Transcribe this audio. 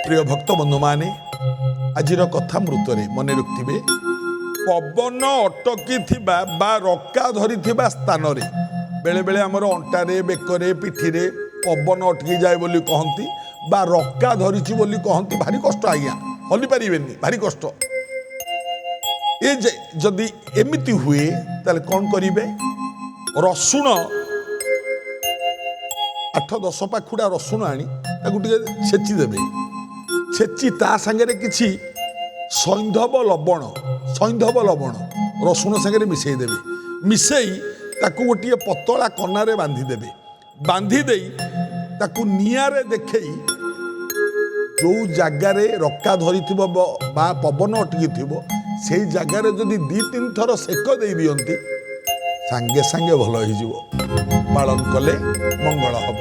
प्रिय भक्त बंधु माने आजिर कथा मृतरे मन रखिथे पवन अटकी रक्का धरी स्थान बेले बेले आमर अंटारे बेकरे पिठीरे पवन अटकी जाए बोली कहती बा रक्का धरी बोली कहती भारी कष्ट आज्ञा हली पारे भारी कष्ट ये जदि एमती हुए ताले कौन करिवे रसुण 8-10 पाखुड़ा रसुण आनी छेची देवे छेची ता संगे किछि सैंधव लवण रसुण संगे मिसई देवे मिसई ताकू गोटे पतला कनारे बांधी देवे बांधी दे ताकू निआरे देखई जो जगार रक्का धरी बा पवन अटकी थी से जगार जदि 2-3 थर सेक दे दियंती सांगे सांगे भल हो पालन कले मंगल हब।